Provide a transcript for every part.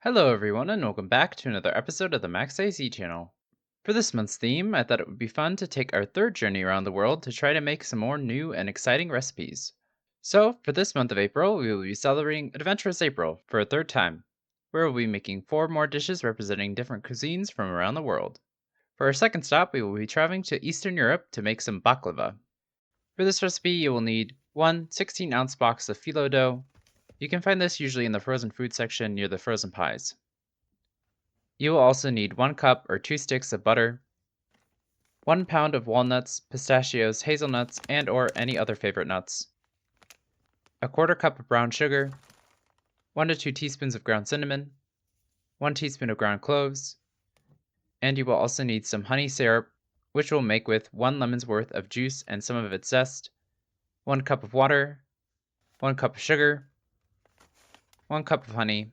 Hello, everyone, and welcome back to another episode of the Max AZ channel. For this month's theme, I thought it would be fun to take our third journey around the world to try to make some more new and exciting recipes. So, for this month of April, we will be celebrating Adventurous April for a third time, where we'll be making 4 more dishes representing different cuisines from around the world. For our second stop, we will be traveling to Eastern Europe to make some baklava. For this recipe, you will need one 16-ounce box of phyllo dough. You can find this usually in the frozen food section near the frozen pies. You will also need 1 cup or 2 sticks of butter, 1 pound of walnuts, pistachios, hazelnuts, and or any other favorite nuts, a quarter cup of brown sugar, 1 to 2 teaspoons of ground cinnamon, 1 teaspoon of ground cloves, and you will also need some honey syrup, which we'll make with 1 lemon's worth of juice and some of its zest, 1 cup of water, 1 cup of sugar, 1 cup of honey,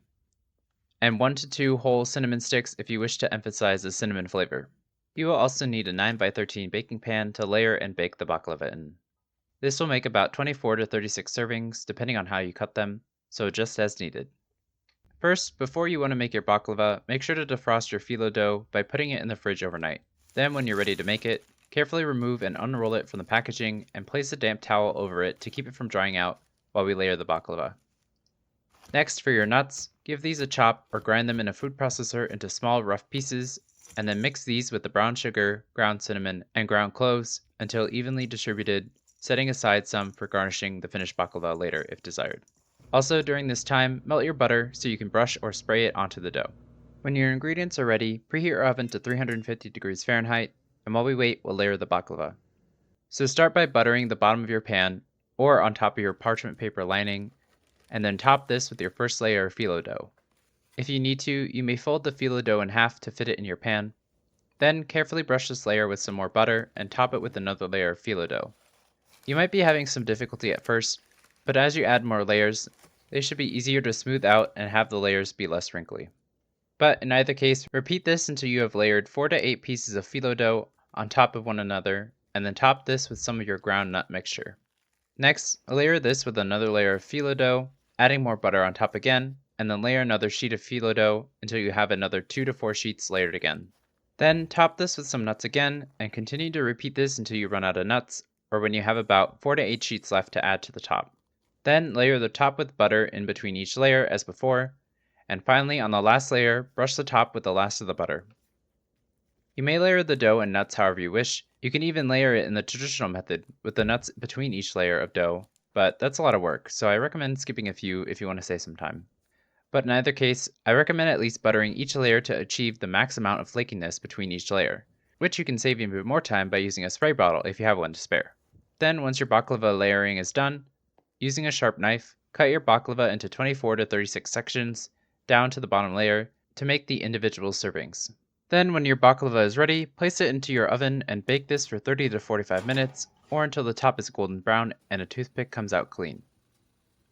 and 1 to 2 whole cinnamon sticks if you wish to emphasize the cinnamon flavor. You will also need a 9 by 13 baking pan to layer and bake the baklava in. This will make about 24 to 36 servings, depending on how you cut them, so just as needed. First, before you want to make your baklava, make sure to defrost your phyllo dough by putting it in the fridge overnight. Then, when you're ready to make it, carefully remove and unroll it from the packaging and place a damp towel over it to keep it from drying out while we layer the baklava. Next, for your nuts, give these a chop or grind them in a food processor into small, rough pieces, and then mix these with the brown sugar, ground cinnamon, and ground cloves until evenly distributed, setting aside some for garnishing the finished baklava later if desired. Also, during this time, melt your butter so you can brush or spray it onto the dough. When your ingredients are ready, preheat your oven to 350 degrees Fahrenheit, and while we wait, we'll layer the baklava. So start by buttering the bottom of your pan, or on top of your parchment paper lining, and then top this with your first layer of phyllo dough. If you need to, you may fold the phyllo dough in half to fit it in your pan. Then carefully brush this layer with some more butter and top it with another layer of phyllo dough. You might be having some difficulty at first, but as you add more layers, they should be easier to smooth out and have the layers be less wrinkly. But in either case, repeat this until you have layered 4 to 8 pieces of phyllo dough on top of one another, and then top this with some of your ground nut mixture. Next, layer this with another layer of phyllo dough, adding more butter on top again, and then layer another sheet of phyllo dough until you have another 2 to 4 sheets layered again. Then top this with some nuts again, and continue to repeat this until you run out of nuts, or when you have about 4 to 8 sheets left to add to the top. Then layer the top with butter in between each layer as before, and finally on the last layer, brush the top with the last of the butter. You may layer the dough and nuts however you wish. You can even layer it in the traditional method with the nuts between each layer of dough, but that's a lot of work, so I recommend skipping a few if you want to save some time. But in either case, I recommend at least buttering each layer to achieve the max amount of flakiness between each layer, which you can save even more time by using a spray bottle if you have one to spare. Then once your baklava layering is done, using a sharp knife, cut your baklava into 24 to 36 sections down to the bottom layer to make the individual servings. Then when your baklava is ready, place it into your oven and bake this for 30 to 45 minutes or until the top is golden brown and a toothpick comes out clean.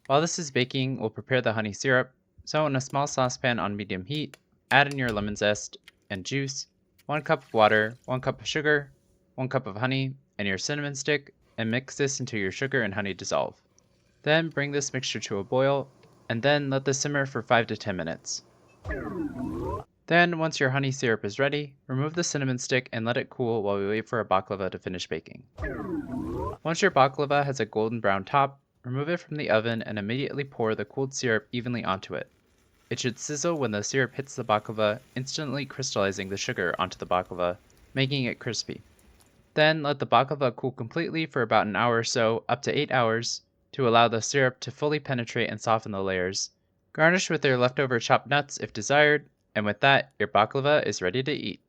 While this is baking, we'll prepare the honey syrup. So in a small saucepan on medium heat, add in your lemon zest and juice, 1 cup of water, 1 cup of sugar, 1 cup of honey, and your cinnamon stick, and mix this until your sugar and honey dissolve. Then bring this mixture to a boil, and then let this simmer for 5 to 10 minutes. Then, once your honey syrup is ready, remove the cinnamon stick and let it cool while we wait for our baklava to finish baking. Once your baklava has a golden brown top, remove it from the oven and immediately pour the cooled syrup evenly onto it. It should sizzle when the syrup hits the baklava, instantly crystallizing the sugar onto the baklava, making it crispy. Then let the baklava cool completely for about an hour or so, up to 8 hours, to allow the syrup to fully penetrate and soften the layers. Garnish with your leftover chopped nuts if desired, and with that, your baklava is ready to eat.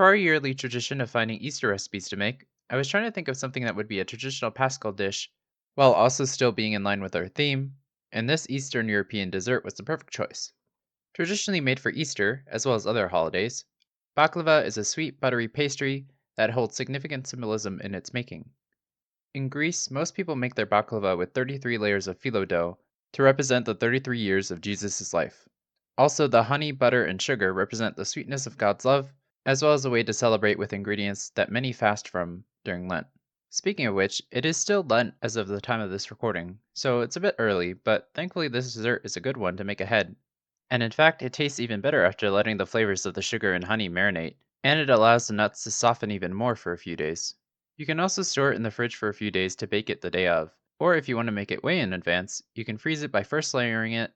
For our yearly tradition of finding Easter recipes to make, I was trying to think of something that would be a traditional Paschal dish while also still being in line with our theme, and this Eastern European dessert was the perfect choice. Traditionally made for Easter, as well as other holidays, baklava is a sweet, buttery pastry that holds significant symbolism in its making. In Greece, most people make their baklava with 33 layers of phyllo dough to represent the 33 years of Jesus' life. Also, the honey, butter, and sugar represent the sweetness of God's love, as well as a way to celebrate with ingredients that many fast from during Lent. Speaking of which, it is still Lent as of the time of this recording, so it's a bit early, but thankfully this dessert is a good one to make ahead. And in fact, it tastes even better after letting the flavors of the sugar and honey marinate, and it allows the nuts to soften even more for a few days. You can also store it in the fridge for a few days to bake it the day of, or if you want to make it way in advance, you can freeze it by first layering it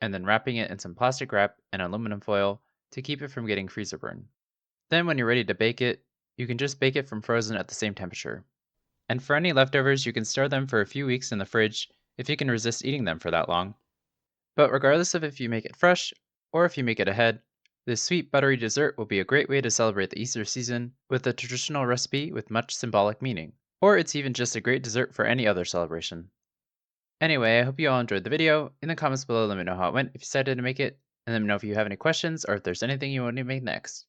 and then wrapping it in some plastic wrap and aluminum foil to keep it from getting freezer burn. Then when you're ready to bake it, you can just bake it from frozen at the same temperature. And for any leftovers, you can store them for a few weeks in the fridge if you can resist eating them for that long. But regardless of if you make it fresh or if you make it ahead, this sweet buttery dessert will be a great way to celebrate the Easter season with a traditional recipe with much symbolic meaning. Or it's even just a great dessert for any other celebration. Anyway, I hope you all enjoyed the video. In the comments below, let me know how it went if you decided to make it, and let me know if you have any questions or if there's anything you want me to make next.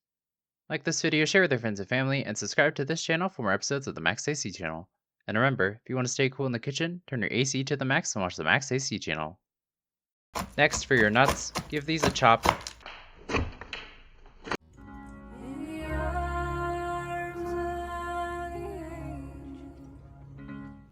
Like this video, share with your friends and family, and subscribe to this channel for more episodes of the Max AC channel. And remember, if you want to stay cool in the kitchen, turn your AC to the max and watch the Max AC channel. Next, for your nuts, give these a chop